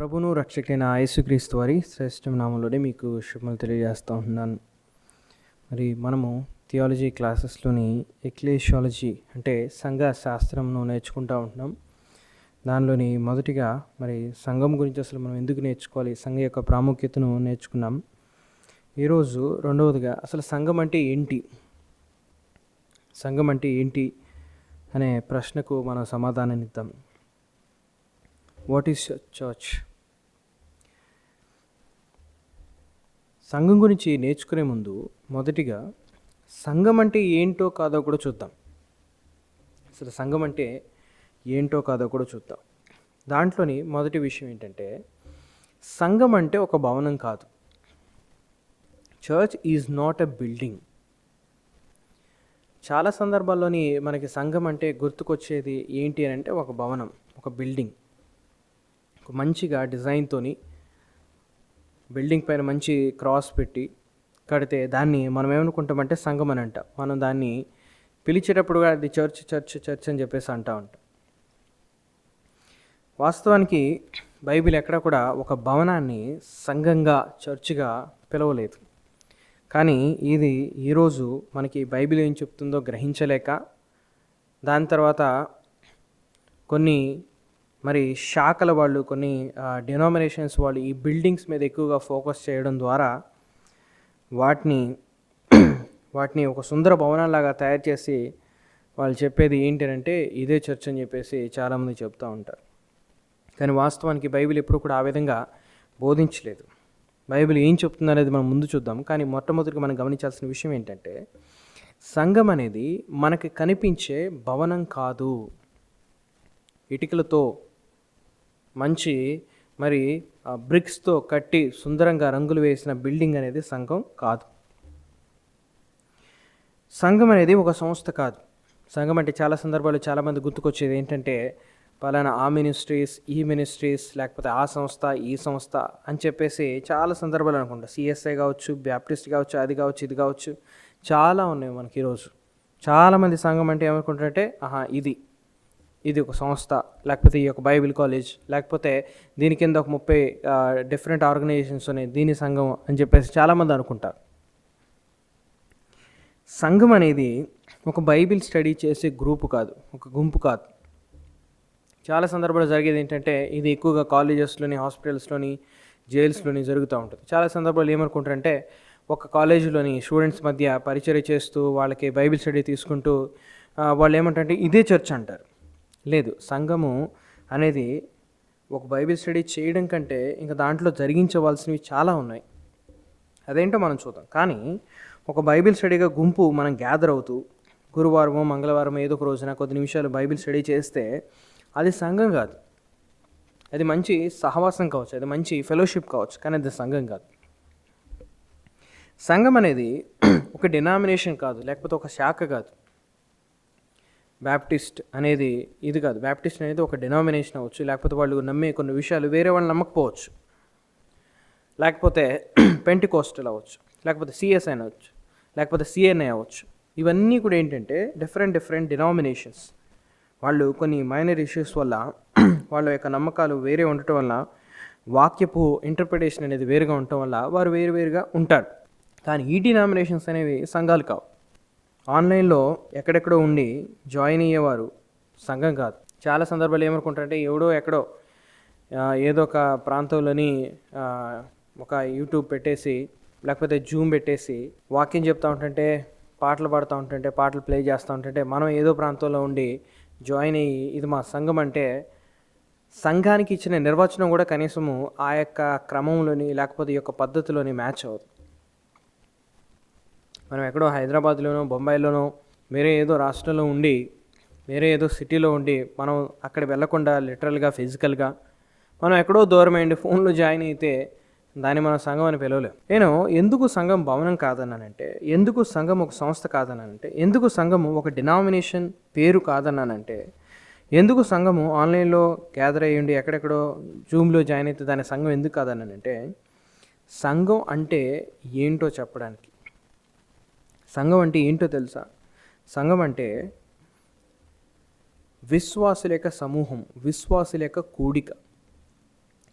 ప్రభును రక్షకుడైన యేసుక్రీస్తు వారి శ్రేష్ఠ నామంలోనే మీకు శుభములు తెలియజేస్తూ ఉంటున్నాను. మరి మనము థియాలజీ క్లాసెస్లోని ఎక్లేషియాలజీ అంటే సంఘ శాస్త్రంను నేర్చుకుంటూ ఉంటున్నాం. దానిలోని మొదటిగా మరి సంఘం గురించి అసలు మనం ఎందుకు నేర్చుకోవాలి, సంఘం యొక్క ప్రాముఖ్యతను నేర్చుకున్నాం. ఈరోజు రెండవదిగా అసలు సంఘం అంటే ఏంటి, సంఘం అంటే ఏంటి అనే ప్రశ్నకు మనం సమాధానాన్ని ఇద్దాం. What is church? సంఘం గురించి నేర్చుకునే ముందు మొదటిగా సంఘం అంటే ఏంటో కాదో కూడా చూద్దాం. అసలు సంఘం అంటే ఏంటో కాదో కూడా చూద్దాం. దాంట్లోని మొదటి విషయం ఏంటంటే, సంఘం అంటే ఒక భవనం కాదు. Church is not a building. చాలా సందర్భాల్లోని మనకి సంఘం అంటే గుర్తుకొచ్చేది ఏంటి అని అంటే ఒక భవనం, ఒక బిల్డింగ్, ఒక మంచిగా డిజైన్తోని బిల్డింగ్ పైన మంచి క్రాస్ పెట్టి కడితే దాన్ని మనం ఏమనుకుంటామంటే సంఘం అని అంటాం. మనం దాన్ని పిలిచేటప్పుడు కూడా అది చర్చ్ చర్చ్ చర్చ్ అని చెప్పేసి అంటూ ఉంటాం. వాస్తవానికి బైబిల్ ఎక్కడ కూడా ఒక భవనాన్ని సంఘంగా చర్చ్గా పిలవలేదు. కానీ ఇది ఈరోజు మనకి బైబిల్ ఏం చెప్తుందో గ్రహించలేక, దాని తర్వాత కొన్ని మరి శాఖల వాళ్ళు, కొన్ని డినామినేషన్స్ వాళ్ళు ఈ బిల్డింగ్స్ మీద ఎక్కువగా ఫోకస్ చేయడం ద్వారా వాటిని ఒక సుందర భవనాలాగా తయారు చేసి వాళ్ళు చెప్పేది ఏంటంటే ఇదే చర్చ్ అని చెప్పేసి చాలామంది చెప్తూ ఉంటారు. కానీ వాస్తవానికి బైబిల్ ఎప్పుడు కూడా ఆ విధంగా బోధించలేదు. బైబిల్ ఏం చెప్తుంది అనేది మనం ముందు చూద్దాం. కానీ మొట్టమొదటిగా మనం గమనించాల్సిన విషయం ఏంటంటే, సంఘం అనేది మనకి కనిపించే భవనం కాదు. ఇటుకలతో మంచి మరి బ్రిక్స్తో కట్టి సుందరంగా రంగులు వేసిన బిల్డింగ్ అనేది సంఘం కాదు. సంఘం అనేది ఒక సంస్థ కాదు. సంఘం అంటే చాలా సందర్భాల్లో చాలామంది గుర్తుకొచ్చేది ఏంటంటే, పలానా ఆ మినిస్ట్రీస్, ఈ మినిస్ట్రీస్, లేకపోతే ఆ సంస్థ, ఈ సంస్థ అని చెప్పేసి చాలా సందర్భాలు అనుకుంటా. సిఎస్ఐ కావచ్చు, బ్యాప్టిస్ట్ కావచ్చు, అది కావచ్చు, ఇది కావచ్చు, చాలా ఉన్నాయి మనకి ఈరోజు. చాలామంది సంఘం అంటే ఏమనుకుంటారంటే, ఇది ఒక సంస్థ, లేకపోతే ఈ యొక్క బైబిల్ కాలేజ్, లేకపోతే దీని కింద ఒక 30 డిఫరెంట్ ఆర్గనైజేషన్స్ ఉన్నాయి, దీని సంఘం అని చెప్పేసి చాలామంది అనుకుంటారు. సంఘం అనేది ఒక బైబిల్ స్టడీ చేసే గ్రూపు కాదు, ఒక గుంపు కాదు. చాలా సందర్భాలు జరిగేది ఏంటంటే, ఇది ఎక్కువగా కాలేజెస్లోని, హాస్పిటల్స్లోని, జైల్స్లోని జరుగుతూ ఉంటుంది. చాలా సందర్భాలు ఏమనుకుంటారంటే, ఒక కాలేజీలోని స్టూడెంట్స్ మధ్య పరిచర్య చేస్తూ వాళ్ళకి బైబిల్ స్టడీ తీసుకుంటూ వాళ్ళు ఏమంటారంటే ఇదే చర్చ్ అంటారు. లేదు, సంఘము అనేది ఒక బైబిల్ స్టడీ చేయడం కంటే ఇంకా దాంట్లో జరిగించవలసినవి చాలా ఉన్నాయి. అదేంటో మనం చూద్దాం. కానీ ఒక బైబిల్ స్టడీగా గుంపు మనం గ్యాదర్ అవుతూ గురువారమో మంగళవారం ఏదో ఒక రోజున కొద్ది నిమిషాలు బైబిల్ స్టడీ చేస్తే అది సంఘం కాదు. అది మంచి సహవాసం కావచ్చు, అది మంచి ఫెలోషిప్ కావచ్చు, కానీ అది సంఘం కాదు. సంఘం అనేది ఒక డినామినేషన్ కాదు, లేకపోతే ఒక శాఖ కాదు. బ్యాప్టిస్ట్ అనేది ఇది కాదు. బ్యాప్టిస్ట్ అనేది ఒక డినామినేషన్ అవ్వచ్చు, లేకపోతే వాళ్ళు నమ్మే కొన్ని విషయాలు వేరే వాళ్ళు నమ్మకపోవచ్చు, లేకపోతే పెంటికోస్టల్ అవ్వచ్చు, లేకపోతే సిఎస్ఐ అవ్వచ్చు, లేకపోతే సిఎన్ఐ అవ్వచ్చు. ఇవన్నీ కూడా ఏంటంటే డిఫరెంట్ డినామినేషన్స్. వాళ్ళు కొన్ని మైనర్ ఇష్యూస్ వల్ల వాళ్ళ యొక్క నమ్మకాలు వేరే ఉండటం వల్ల, వాక్యపు ఇంటర్ప్రిటేషన్ అనేది వేరుగా ఉండటం వల్ల వారు వేరుగా ఉంటారు. కానీ ఈ డినామినేషన్స్ అనేవి సంఘాలు కావు. ఆన్లైన్లో ఎక్కడెక్కడో ఉండి జాయిన్ అయ్యేవారు సంఘం కాదు. చాలా సందర్భాలు ఏమనుకుంటారంటే, ఎవడో ఎక్కడో ఏదో ఒక ప్రాంతంలోని ఒక యూట్యూబ్ పెట్టేసి, లేకపోతే జూమ్ పెట్టేసి వాక్యం చెప్తూ ఉంటుంటే, పాటలు పాడుతూ ఉంటుంటే, పాటలు ప్లే చేస్తూ ఉంటుంటే మనం ఏదో ప్రాంతంలో ఉండి జాయిన్ అయ్యి ఇది మా సంఘం అంటే, సంఘానికి ఇచ్చిన నిర్వచనం కూడా కనీసము ఆ యొక్క క్రమంలోని లేకపోతే ఈ యొక్క పద్ధతిలోని మ్యాచ్ అవ్వదు. మనం ఎక్కడో హైదరాబాద్లోనో, బొంబాయిలోనో, వేరే ఏదో రాష్ట్రంలో ఉండి, వేరే ఏదో సిటీలో ఉండి మనం అక్కడ వెళ్ళకుండా లిటరల్గా ఫిజికల్గా మనం ఎక్కడో దూరమైంది ఫోన్లో జాయిన్ అయితే దాన్ని మనం సంఘం అని పిలవలేం. నేను ఎందుకు సంఘం భవనం కాదన్నానంటే, ఎందుకు సంఘం ఒక సంస్థ కాదన్నానంటే, ఎందుకు సంఘము ఒక డినామినేషన్ పేరు కాదన్నానంటే, ఎందుకు సంఘము ఆన్లైన్లో గ్యాదర్ అయ్యండి ఎక్కడెక్కడో జూమ్లో జాయిన్ అయితే దాని సంఘం ఎందుకు కాదన్నానంటే, సంఘం అంటే ఏంటో చెప్పడానికి. సంఘం అంటే ఏంటో తెలుసా? సంఘం అంటే విశ్వాసుల యొక్క సమూహం, విశ్వాసుల యొక్క కూడిక.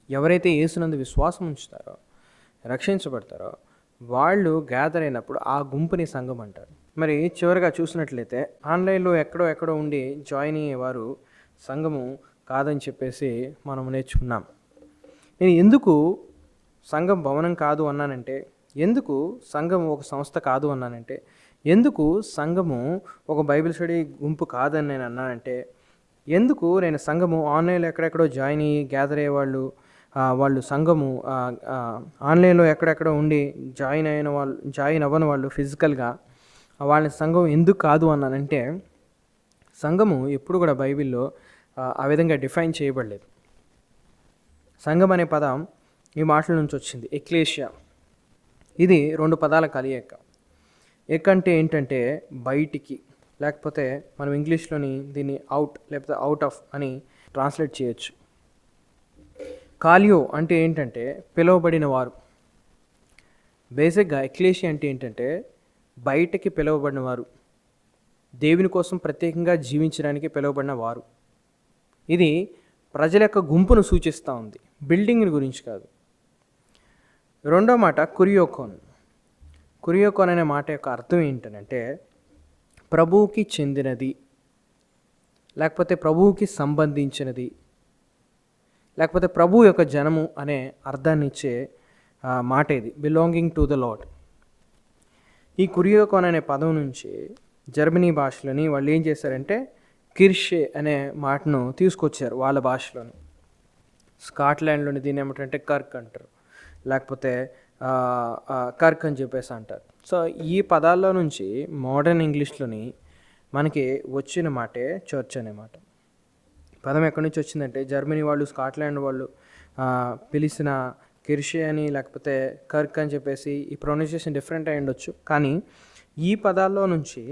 ఎవరైతే యేసునందు విశ్వాసం ఉంచుతారో, రక్షించబడతారో వాళ్ళు గ్యాదర్ అయినప్పుడు ఆ గుంపుని సంఘం అంటారు. మరి చివరిగా చూసినట్లయితే ఆన్లైన్లో ఎక్కడో ఉండి జాయిన్ అయ్యేవారు సంఘము కాదని చెప్పేసి మనం నేర్చుకున్నాం. నేను ఎందుకు సంఘం భవనం కాదు అన్నానంటే, ఎందుకు సంఘం ఒక సంస్థ కాదు అన్నానంటే, ఎందుకు సంఘము ఒక బైబిల్ స్టడీ గుంపు కాదని నేను అన్నానంటే, ఎందుకు నేను సంఘము ఆన్లైన్లో ఎక్కడెక్కడో జాయిన్ అయ్యి గ్యాదర్ అయ్యేవాళ్ళు వాళ్ళు సంఘము ఆన్లైన్లో ఎక్కడెక్కడో ఉండి జాయిన్ అవ్వని వాళ్ళు ఫిజికల్గా వాళ్ళని సంఘం ఎందుకు కాదు అన్నానంటే, సంఘము ఎప్పుడు కూడా బైబిల్లో ఆ విధంగా డిఫైన్ చేయబడలేదు. సంఘం అనే పదం ఈ మాటల నుంచి వచ్చింది, ఎక్లేషియా. ఇది 2 పదాల కలయిక. అంటే ఏంటంటే బయటికి, లేకపోతే మనం ఇంగ్లీష్లోని దీన్ని అవుట్ లేకపోతే అవుట్ ఆఫ్ అని ట్రాన్స్లేట్ చేయొచ్చు. కాలియో అంటే ఏంటంటే పిలువబడిన వారు. బేసిక్గా ఎక్లేషియా అంటే ఏంటంటే బయటకి పిలువబడిన వారు, దేవుని కోసం ప్రత్యేకంగా జీవించడానికి పిలువబడిన వారు. ఇది ప్రజల యొక్క గుంపును సూచిస్తూ ఉంది, బిల్డింగ్ గురించి కాదు. రెండో మాట కురియోకోన్. కురియోకోన్ అనే మాట యొక్క అర్థం ఏంటంటే ప్రభువుకి చెందినది, లేకపోతే ప్రభువుకి సంబంధించినది, లేకపోతే ప్రభు యొక్క జనము అనే అర్థాన్ని ఇచ్చే మాట ఇది, బిలాంగింగ్ టు ద లార్డ్. ఈ కురియోకోన్ అనే పదం నుంచి జర్మనీ భాషలోని వాళ్ళు ఏం చేశారంటే కిర్షే అనే మాటను తీసుకొచ్చారు వాళ్ళ భాషలోని. స్కాట్లాండ్లోని దీన్ని ఏమిటంటే కర్క్ అంటారు, లేకపోతే కర్క్ అని చెప్పేసి అంటారు. సో ఈ పదాల్లో నుంచి మోడర్న్ ఇంగ్లీష్లోని మనకి వచ్చిన మాటే చర్చ్ అనే మాట. పదం ఎక్కడి నుంచి వచ్చిందంటే జర్మనీ వాళ్ళు, స్కాట్లాండ్ వాళ్ళు పిలిచిన కిర్షే అని లేకపోతే కర్క్ అని చెప్పేసి ఈ ప్రొనౌన్సియేషన్ డిఫరెంట్ అయి ఉండొచ్చు, కానీ ఈ పదాల్లో నుంచి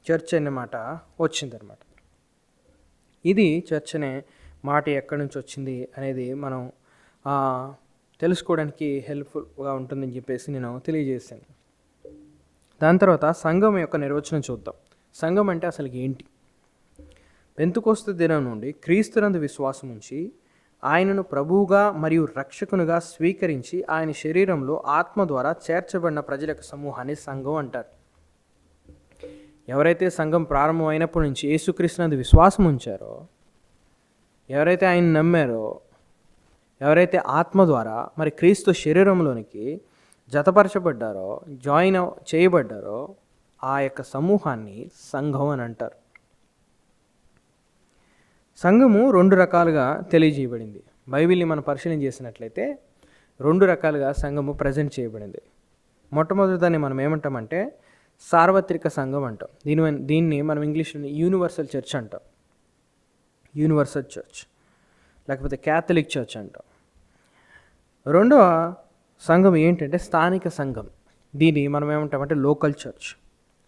చర్చ్ అనే మాట వచ్చిందనమాట. ఇది చర్చ్ అనే మాట ఎక్కడి నుంచి వచ్చింది అనేది మనం తెలుసుకోవడానికి హెల్ప్ఫుల్గా ఉంటుందని చెప్పేసి నేను తెలియజేశాను. దాని తర్వాత సంఘం యొక్క నిర్వచనం చూద్దాం. సంఘం అంటే అసలు ఏంటి? పెంతెకోస్తు దినం నుండి క్రీస్తునందు విశ్వాసం ఉంచి ఆయనను ప్రభువుగా మరియు రక్షకునిగా స్వీకరించి ఆయన శరీరంలో ఆత్మ ద్వారా చేర్చబడిన ప్రజల యొక్క సమూహాన్ని సంఘం అంటారు. ఎవరైతే సంఘం ప్రారంభం అయినప్పటి నుంచి యేసుక్రీస్తునందు విశ్వాసం ఉంచారో, ఎవరైతే ఆయన నమ్మారో, ఎవరైతే ఆత్మ ద్వారా మరి క్రీస్తు శరీరంలోనికి జతపరచబడ్డారో, జాయిన్ చేయబడ్డారో ఆ యొక్క సమూహాన్ని సంఘం అని అంటారు. సంఘము 2 రకాలుగా తెలియజేయబడింది. బైబిల్ని మనం పరిశీలన చేసినట్లయితే 2 రకాలుగా సంఘము ప్రజెంట్ చేయబడింది. మొట్టమొదటిదాన్ని మనం ఏమంటామంటే సార్వత్రిక సంఘం అంటాం. దీన్ని మనం ఇంగ్లీష్లో యూనివర్సల్ చర్చ్ అంటాం. యూనివర్సల్ చర్చ్ లేకపోతే క్యాథలిక్ చర్చ్ అంటాం. రెండవ సంఘం ఏంటంటే స్థానిక సంఘం. దీన్ని మనం ఏమంటామంటే లోకల్ చర్చ్.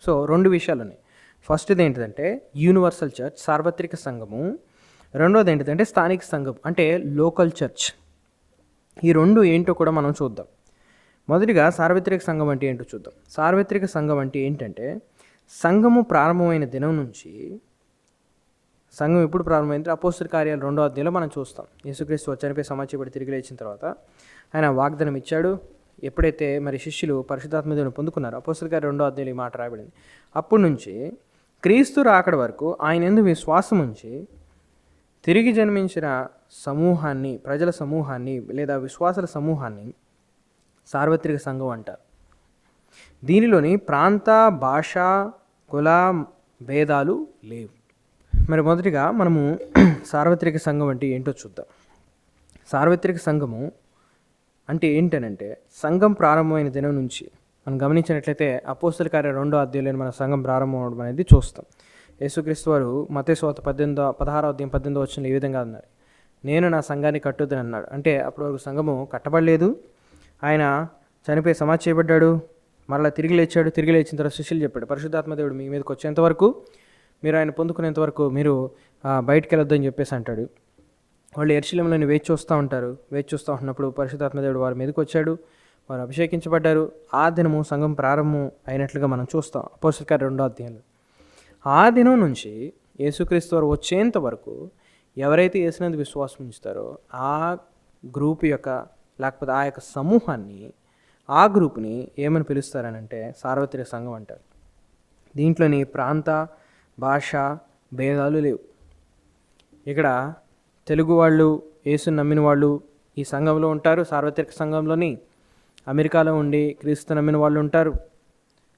సో 2 విషయాలు ఉన్నాయి. ఫస్ట్ది ఏంటిదంటే యూనివర్సల్ చర్చ్, సార్వత్రిక సంఘము. రెండోది ఏంటిదంటే స్థానిక సంఘం అంటే లోకల్ చర్చ్. ఈ 2 ఏంటో కూడా మనం చూద్దాం. మొదటిగా సార్వత్రిక సంఘం అంటే ఏంటో చూద్దాం. సార్వత్రిక సంఘం అంటే ఏంటంటే సంఘము ప్రారంభమైన దినం నుంచి, సంఘం ఎప్పుడు ప్రారంభమైంది? అపోస్తల కార్యాలు 2వ అధ్యాయంలో మనం చూస్తాం. యేసుక్రీస్తు చనిపోయి సమాధిపడి తిరిగి లేచిన తర్వాత ఆయన వాగ్దానం ఇచ్చాడు. ఎప్పుడైతే మరి శిష్యులు పరిశుద్ధాత్మ దేవుని పొందుకున్నారో, అపోస్తల కార్యాలు 2వ అధ్యాయంలో ఈ మాట రాయబడింది. అప్పటి నుంచి క్రీస్తు రాకడ వరకు ఆయన యందు విశ్వాసం ఉంచి తిరిగి జన్మించిన సమూహాన్ని, ప్రజల సమూహాన్ని లేదా విశ్వాసుల సమూహాన్ని సార్వత్రిక సంఘం అంటారు. దీనిలోని ప్రాంత, భాష, కుల భేదాలు లేవు. మరి మొదటిగా మనము సార్వత్రిక సంఘం అంటే ఏంటో చూద్దాం. సార్వత్రిక సంఘము అంటే ఏంటనంటే సంఘం ప్రారంభమైన దినం నుంచి మనం గమనించినట్లయితే అపోస్తల కార్యాలు 2వ అధ్యాయంలో మన సంఘం ప్రారంభం అవడం అనేది చూస్తాం. యేసుక్రీస్తు వారు మత్తయి సువార్త 16వ అధ్యాయం 18వ వచనంలో ఈ విధంగా అన్నారు, నేను నా సంఘాన్ని కట్టుద్దని అన్నాడు. అంటే అప్పటి వరకు సంఘము కట్టబడలేదు. ఆయన చనిపోయి సమాధి చేయబడ్డాడు, మరలా తిరిగి లేచాడు. తిరిగి లేచిన తర్వాత శిష్యులు చెప్పాడు, పరిశుద్ధాత్మ దేవుడు మీ మీదకి వచ్చేంతవరకు, మీరు ఆయన పొందుకునేంతవరకు మీరు బయటికి వెళ్ళొద్దని చెప్పేసి అంటాడు. వాళ్ళు యెరూషలేములోని వేచి చూస్తూ ఉంటారు. వేచి చూస్తూ ఉన్నప్పుడు పరిశుద్ధాత్మ దేవుడు వారి మీదకి వచ్చాడు, వారు అభిషేకించబడ్డారు. ఆ దినము సంఘం ప్రారంభం అయినట్లుగా మనం చూస్తాం అపోస్తల కార్యాలు 2వ అధ్యాయంలో. ఆ దినం నుంచి యేసుక్రీస్తు వారు వచ్చేంత వరకు ఎవరైతే యేసునందు విశ్వాసం ఉంచుతారో ఆ గ్రూప్ యొక్క లేకపోతే ఆ యొక్క సమూహాన్ని, ఆ గ్రూప్ని ఏమని పిలుస్తారనంటే సార్వత్రిక సంఘం అంటారు. దీంట్లోని ప్రాంత, భాష భేదాలు లేవు. ఇక్కడ తెలుగు వాళ్ళు, యేసుని నమ్మిన వాళ్ళు ఈ సంఘంలో ఉంటారు, సార్వత్రిక సంఘంలోని. అమెరికాలో ఉండి క్రీస్తు నమ్మిన వాళ్ళు ఉంటారు,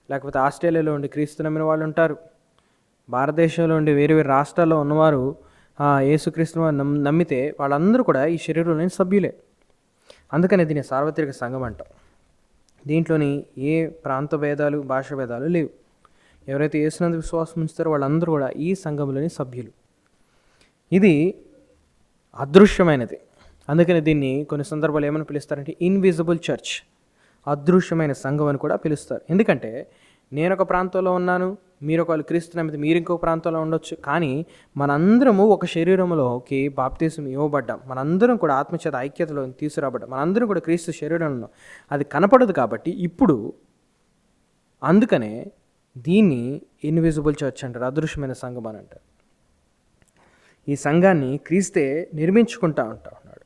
లేకపోతే ఆస్ట్రేలియాలో ఉండి క్రీస్తు నమ్మిన వాళ్ళు ఉంటారు. భారతదేశంలో ఉండి వేరే వేరే రాష్ట్రాల్లో ఉన్నవారు యేసుక్రీస్తుని నమ్మితే వాళ్ళందరూ కూడా ఈ శరీరంలోని సభ్యులే. అందుకని దీన్ని సార్వత్రిక సంఘం అంటాం. దీంట్లోని ఏ ప్రాంత భేదాలు, భాష భేదాలు లేవు. ఎవరైతే యేసునందు విశ్వాసం ఉంచుతారో వాళ్ళందరూ కూడా ఈ సంఘంలోని సభ్యులు. ఇది అదృశ్యమైనది. అందుకని దీన్ని కొన్ని సందర్భాలు ఏమని పిలుస్తారంటే ఇన్విజిబుల్ చర్చ్, అదృశ్యమైన సంఘం అని కూడా పిలుస్తారు. ఎందుకంటే నేను ఒక ప్రాంతంలో ఉన్నాను, మీరు ఒకవేళ క్రీస్తు నమ్మితే మీరు ఇంకో ప్రాంతంలో ఉండొచ్చు, కానీ మనందరము ఒక శరీరంలోకి బాప్తిసం ఇవ్వబడ్డాం. మనందరం కూడా ఆత్మచేత ఐక్యతలో తీసుకురాబడ్డాం. మనందరం కూడా క్రీస్తు శరీరంలో. అది కనపడదు కాబట్టి ఇప్పుడు, అందుకనే దీన్ని ఇన్విజిబుల్ చర్చ్ అంటారు, అదృశ్యమైన సంఘం అని అంటారు. ఈ సంఘాన్ని క్రీస్తే నిర్మించుకుంటా ఉన్నాడు.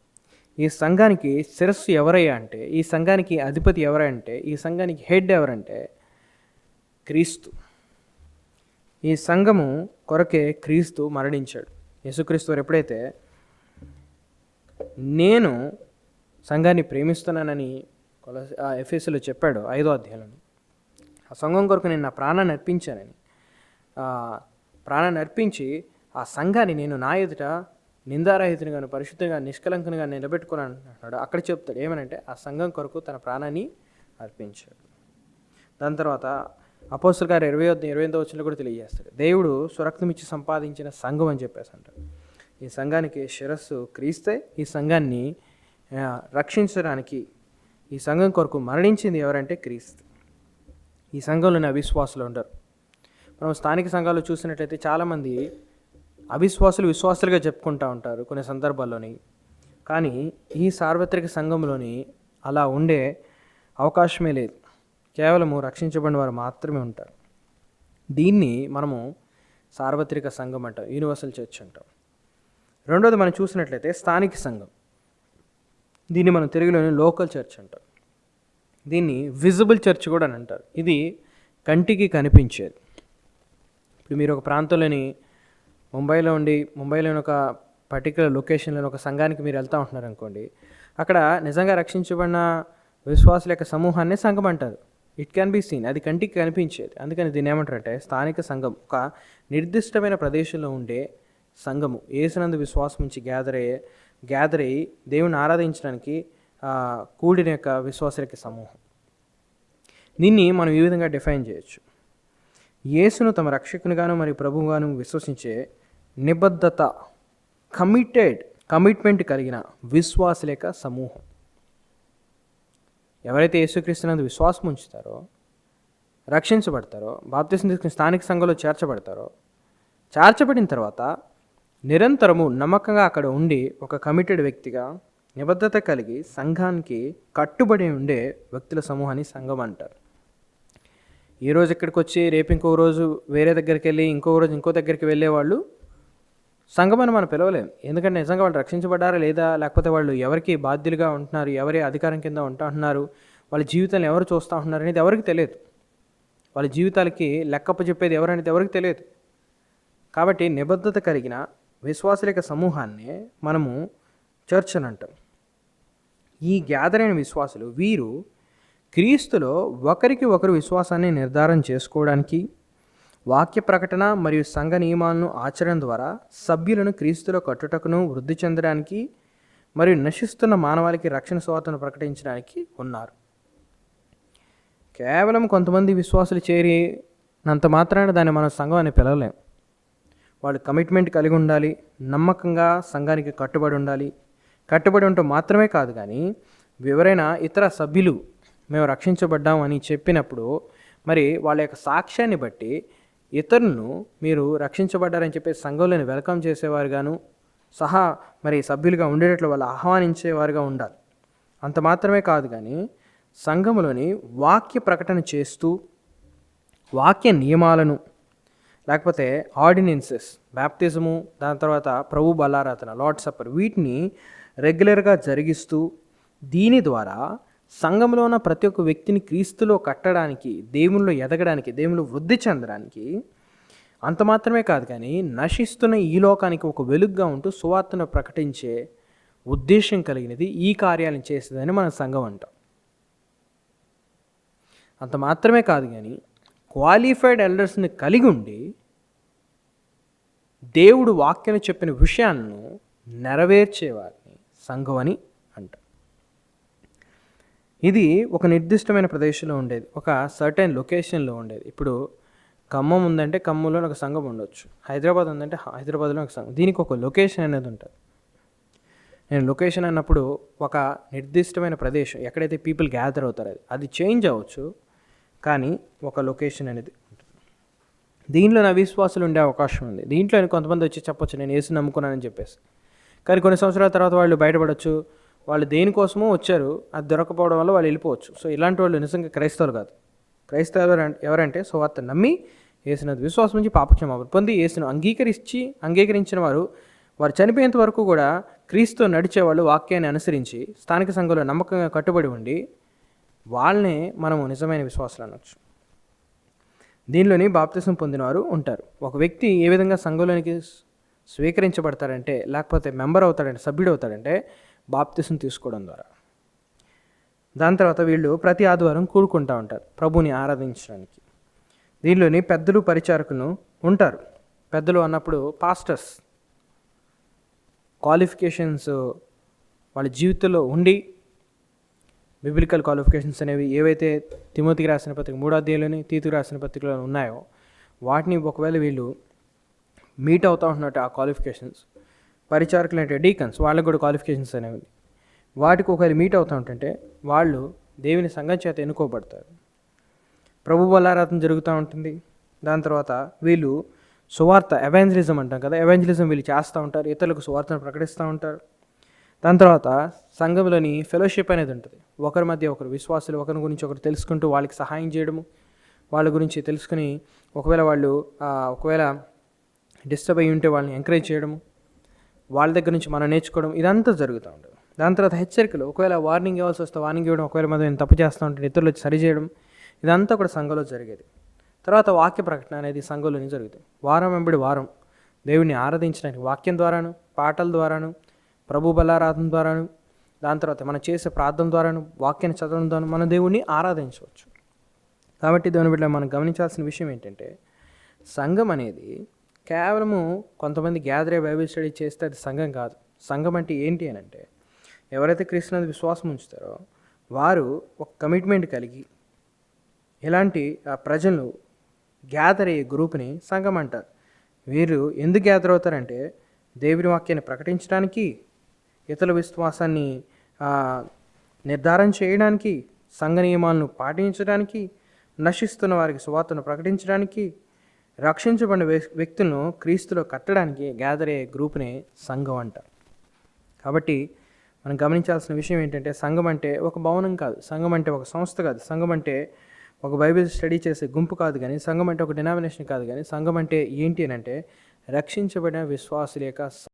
ఈ సంఘానికి శిరస్సు ఎవరయ్యా అంటే, ఈ సంఘానికి అధిపతి ఎవరంటే, ఈ సంఘానికి హెడ్ ఎవరంటే క్రీస్తు. ఈ సంఘము కొరకే క్రీస్తు మరణించాడు. యేసుక్రీస్తు వారు ఎప్పుడైతే నేను సంఘాన్ని ప్రేమిస్తున్నానని ఎఫెసీలో చెప్పాడో 5వ అధ్యాయంలో, ఆ సంఘం కొరకు నేను నా ప్రాణాన్ని అర్పించానని, ప్రాణాన్ని అర్పించి ఆ సంఘాన్ని నేను నా ఎదుట నిందారహితునిగాను పరిశుద్ధంగా నిష్కలంకనగా నిలబెట్టుకున్నాను అంటున్నాడు. అక్కడ చెప్తాడు ఏమనంటే ఆ సంఘం కొరకు తన ప్రాణాన్ని అర్పించాడు. దాని తర్వాత అపోస్తలుల కార్యం 28వ వచనంలో కూడా తెలియజేస్తాడు, దేవుడు స్వరక్తం ఇచ్చి సంపాదించిన సంఘం అని చెప్పేసి అంటాడు. ఈ సంఘానికి శిరస్సు క్రీస్తే. ఈ సంఘాన్ని రక్షించడానికి, ఈ సంఘం కొరకు మరణించింది ఎవరంటే క్రీస్తు. ఈ సంఘంలోని అవిశ్వాసులు ఉంటారు. మనం స్థానిక సంఘాలు చూసినట్లయితే చాలామంది అవిశ్వాసులు విశ్వాసులుగా చెప్పుకుంటూ ఉంటారు కొన్ని సందర్భాల్లోని. కానీ ఈ సార్వత్రిక సంఘంలోని అలా ఉండే అవకాశమే లేదు. కేవలము రక్షించబడిన వారు మాత్రమే ఉంటారు. దీన్ని మనము సార్వత్రిక సంఘం అంటాం, యూనివర్సల్ చర్చ్ అంటాం. రెండోది మనం చూసినట్లయితే స్థానిక సంఘం. దీన్ని మనం తెలుగులోని లోకల్ చర్చ్ అంటాం. దీన్ని విజిబుల్ చర్చ్ కూడా అని అంటారు. ఇది కంటికి కనిపించేది. ఇప్పుడు మీరు ఒక ప్రాంతంలోని ముంబైలోని ఒక పర్టికులర్ లొకేషన్లోని ఒక సంఘానికి మీరు వెళ్తూ ఉంటున్నారు అనుకోండి, అక్కడ నిజంగా రక్షించబడిన విశ్వాసుల యొక్క సమూహాన్ని సంఘం అంటారు. ఇట్ క్యాన్ బి సీన్, అది కంటికి కనిపించేది. అందుకని దీన్ని ఏమంటారంటే స్థానిక సంఘం. ఒక నిర్దిష్టమైన ప్రదేశంలో ఉండే సంఘము, యేసునందు విశ్వాసం నుంచి గ్యాదర్ అయ్యి దేవుని ఆరాధించడానికి కూడిన యొక్క విశ్వాసుల యొక్క సమూహం. దీన్ని మనం ఈ విధంగా డిఫైన్ చేయొచ్చు. యేసును తమ రక్షకునిగాను మరియు ప్రభువుగాను విశ్వసించే నిబద్ధత, కమిట్మెంట్ కలిగిన విశ్వాసుల యొక్క సమూహం. ఎవరైతే యేసుక్రీస్తునందు విశ్వాసం ఉంచుతారో, రక్షించబడతారో, బాప్తిసం తీసుకుని స్థానిక సంఘంలో చేర్చబడిన తర్వాత నిరంతరము నమ్మకంగా అక్కడ ఉండి ఒక కమిటెడ్ వ్యక్తిగా నిబద్ధత కలిగి సంఘానికి కట్టుబడి ఉండే వ్యక్తుల సమూహాన్ని సంఘం అంటారు. ఈరోజు ఇక్కడికి వచ్చి రేపు ఇంకో రోజు వేరే దగ్గరికి వెళ్ళి ఇంకో రోజు ఇంకో దగ్గరికి వెళ్ళేవాళ్ళు సంఘం అని మనం పిలవలేం. ఎందుకంటే నిజంగా వాళ్ళు రక్షించబడ్డారా లేదా, లేకపోతే వాళ్ళు ఎవరికి బాధ్యులుగా ఉంటున్నారు, ఎవరి అధికారం కింద ఉంటున్నారు, వాళ్ళ జీవితాలను ఎవరు చూస్తూ ఉంటున్నారు అనేది ఎవరికి తెలియదు. వాళ్ళ జీవితాలకి లెక్కప్ప చెప్పేది ఎవరనేది ఎవరికి తెలియదు. కాబట్టి నిబద్ధత కలిగిన విశ్వాసుల యొక్క సమూహాన్ని మనము చర్చ్ అని అంటాం. ఈ గ్యాదర్ అయిన విశ్వాసులు వీరు క్రీస్తులో ఒకరికి ఒకరు విశ్వాసాన్ని నిర్ధారణ చేసుకోవడానికి, వాక్య ప్రకటన మరియు సంఘ నియమాలను ఆచరణ ద్వారా సభ్యులను క్రీస్తులో కట్టుటకును వృద్ధి చెందడానికి మరియు నశిస్తున్న మానవాళికి రక్షణ సువార్తను ప్రకటించడానికి ఉన్నారు. కేవలం కొంతమంది విశ్వాసులు చేరినంత మాత్రాన దాన్ని మనం సంఘం అని పిలవలేం. వాళ్ళు కమిట్మెంట్ కలిగి ఉండాలి, నమ్మకంగా సంఘానికి కట్టుబడి ఉండాలి. కట్టుబడి ఉండటం మాత్రమే కాదు, కానీ ఎవరైనా ఇతర సభ్యులు మేము రక్షించబడ్డాం అని చెప్పినప్పుడు మరి వాళ్ళ యొక్క సాక్ష్యాన్ని బట్టి ఇతరులను మీరు రక్షించబడ్డారని చెప్పి సంఘంలోని వెల్కమ్ చేసేవారుగాను సహా మరి సభ్యులుగా ఉండేటట్లు వాళ్ళు ఆహ్వానించేవారుగా ఉండాలి. అంత మాత్రమే కాదు, కానీ సంఘములోని వాక్య ప్రకటన చేస్తూ వాక్య నియమాలను, లేకపోతే ఆర్డినెన్సెస్, బ్యాప్తిజము, దాని తర్వాత ప్రభు బలారాధన, లార్డ్ సప్పర్, వీటిని రెగ్యులర్గా జరిగిస్తూ దీని ద్వారా సంఘంలో ఉన్న ప్రతి ఒక్క వ్యక్తిని క్రీస్తులో కట్టడానికి, దేవునిలో ఎదగడానికి, దేవునిలో వృద్ధి చెందడానికి, అంత మాత్రమే కాదు కానీ నశిస్తున్న ఈ లోకానికి ఒక వెలుగుగా ఉంటూ సువార్తను ప్రకటించే ఉద్దేశం కలిగినది ఈ కార్యాలను చేసేదని మన సంఘం అంటాం. అంత మాత్రమే కాదు కానీ క్వాలిఫైడ్ ఎల్డర్స్ని కలిగి ఉండి దేవుడు వాక్యాన్ని చెప్పిన విషయాలను నెరవేర్చేవారిని సంఘం అని అంటాం. ఇది ఒక నిర్దిష్టమైన ప్రదేశంలో ఉండేది, ఒక సర్టెన్ లొకేషన్లో ఉండేది. ఇప్పుడు ఖమ్మం ఉందంటే ఖమ్మంలో ఒక సంఘం ఉండొచ్చు, హైదరాబాద్ ఉందంటే హైదరాబాద్లో ఒక సంఘం. దీనికి ఒక లొకేషన్ అనేది ఉంటుంది. నేను లొకేషన్ అన్నప్పుడు ఒక నిర్దిష్టమైన ప్రదేశం ఎక్కడైతే పీపుల్ గ్యాదర్ అవుతారో అది చేంజ్ అవ్వచ్చు, కానీ ఒక లొకేషన్ అనేది ఉంటుంది. దీనిలో నా విశ్వాసాలు ఉండే అవకాశం ఉంది. దీంట్లో కొంతమంది వచ్చి చెప్పొచ్చు నేను యేసుని నమ్ముకున్నానని చెప్పేసి, కానీ కొన్ని సంవత్సరాల తర్వాత వాళ్ళు బయటపడవచ్చు, వాళ్ళు దేనికోసమో వచ్చారు, అది దొరకపోవడం వల్ల వాళ్ళు వెళ్ళిపోవచ్చు. సో ఇలాంటి వాళ్ళు నిజంగా క్రైస్తవులు కాదు. క్రైస్తవులు ఎవరంటే సువార్త నమ్మి యేసునందు విశ్వాసం నుంచి పాపక్షమాపణ పొంది యేసును అంగీకరించిన వారు చనిపోయేంత వరకు కూడా క్రీస్తు నడిచేవాళ్ళు, వాక్యాన్ని అనుసరించి స్థానిక సంఘంలో నమ్మకంగా కట్టుబడి ఉండి వాళ్ళనే మనము నిజమైన విశ్వాసాలు అనొచ్చు. దీనిలోని బాప్తిసం పొందినవారు ఉంటారు. ఒక వ్యక్తి ఏ విధంగా సంఘంలోనికి స్వీకరించబడతారంటే, లేకపోతే మెంబర్ అవుతాడంటే, సభ్యుడు అవుతాడంటే బాప్తిసం తీసుకోవడం ద్వారా. దాని తర్వాత వీళ్ళు ప్రతి ఆదివారం కూడుకుంటూ ఉంటారు ప్రభుని ఆరాధించడానికి. దీనిలోని పెద్దలు, పరిచారకులు ఉంటారు. పెద్దలు అన్నప్పుడు పాస్టర్స్ క్వాలిఫికేషన్స్ వాళ్ళ జీవితంలో ఉండి, బిబ్లికల్ క్వాలిఫికేషన్స్ అనేవి ఏవైతే తిమోతికి రాసిన పత్రిక 3వ అధ్యాయంలోని తీతుకు రాసిన పత్రికలో ఉన్నాయో వాటిని ఒకవేళ వీళ్ళు మీట్ అవుతూ ఉంటున్నట్టు ఆ క్వాలిఫికేషన్స్, పరిచారకులు అంటే డీకన్స్ వాళ్ళకి కూడా క్వాలిఫికేషన్స్ అనేవి వాటికి ఒకవేళ మీట్ అవుతూ ఉంటుంటే వాళ్ళు దేవుని సంఘం చేత ఎన్నుకోబడతారు. ప్రభు బలారాధన జరుగుతూ ఉంటుంది. దాని తర్వాత వీళ్ళు సువార్త ఎవాంజలిజం అంటాం కదా, ఎవాంజలిజం వీళ్ళు చేస్తూ ఉంటారు, ఇతరులకు సువార్తను ప్రకటిస్తూ ఉంటారు. దాని తర్వాత సంఘంలోని ఫెలోషిప్ అనేది ఉంటుంది. ఒకరి మధ్య ఒకరు విశ్వాసులు ఒకరి గురించి ఒకరు తెలుసుకుంటూ వాళ్ళకి సహాయం చేయడము, వాళ్ళ గురించి తెలుసుకుని ఒకవేళ డిస్టర్బ్ అయ్యి ఉంటే వాళ్ళని ఎంకరేజ్ చేయడము, వాళ్ళ దగ్గర నుంచి మనం నేర్చుకోవడం, ఇదంతా జరుగుతూ ఉంటుంది. దాని తర్వాత హెచ్చరికలు, ఒకవేళ వార్నింగ్ ఇవ్వాల్సి వస్తే వార్నింగ్ ఇవ్వడం, ఒకవేళ మనం తప్పు చేస్తూ ఉంటే ఇతరులు వచ్చి సరిచేయడం, ఇదంతా కూడా సంఘంలో జరిగేది. తర్వాత వాక్య ప్రకటన అనేది సంఘంలోనే జరుగుతుంది. వారం వెంబడి వారం దేవుడిని ఆరాధించడానికి వాక్యం ద్వారాను, పాటల ద్వారాను, ప్రభు బలారాధన ద్వారాను, దాని తర్వాత మనం చేసే ప్రార్థన ద్వారాను, వాక్యాన్ని చదవడం ద్వారా మన దేవుడిని ఆరాధించవచ్చు. కాబట్టి దేవుని బిడ్డ మనం గమనించాల్సిన విషయం ఏంటంటే, సంఘం అనేది కేవలము కొంతమంది గ్యాదర్ అయ్యి బైబిల్ స్టడీ చేస్తే అది సంఘం కాదు. సంఘం అంటే ఏంటి అని అంటే, ఎవరైతే క్రీస్తునందు విశ్వాసం ఉంచుతారో వారు ఒక కమిట్మెంట్ కలిగి ఇలాంటి ప్రజలు గ్యాదర్ అయ్యే గ్రూప్ని సంఘం అంటారు. వీరు ఎందుకు గ్యాదర్ అవుతారంటే దేవుని వాక్యాన్ని ప్రకటించడానికి, ఇతరుల విశ్వాసాన్ని నిర్ధారణ చేయడానికి, సంఘ నియమాలను పాటించడానికి, నశిస్తున్న వారికి సువార్తను ప్రకటించడానికి, రక్షించబడిన వ్యక్తులను క్రీస్తులో కట్టడానికి గ్యాదర్ అయ్యే గ్రూప్ని సంఘం అంటారు. కాబట్టి మనం గమనించాల్సిన విషయం ఏంటంటే, సంఘం అంటే ఒక భవనం కాదు, సంఘం అంటే ఒక సంస్థ కాదు, సంఘం అంటే ఒక బైబిల్ స్టడీ చేసే గుంపు కాదు, కానీ సంఘం అంటే ఒక డినామినేషన్ కాదు, కానీ సంఘం అంటే ఏంటి అని అంటే రక్షించబడిన విశ్వాసుల యొక్క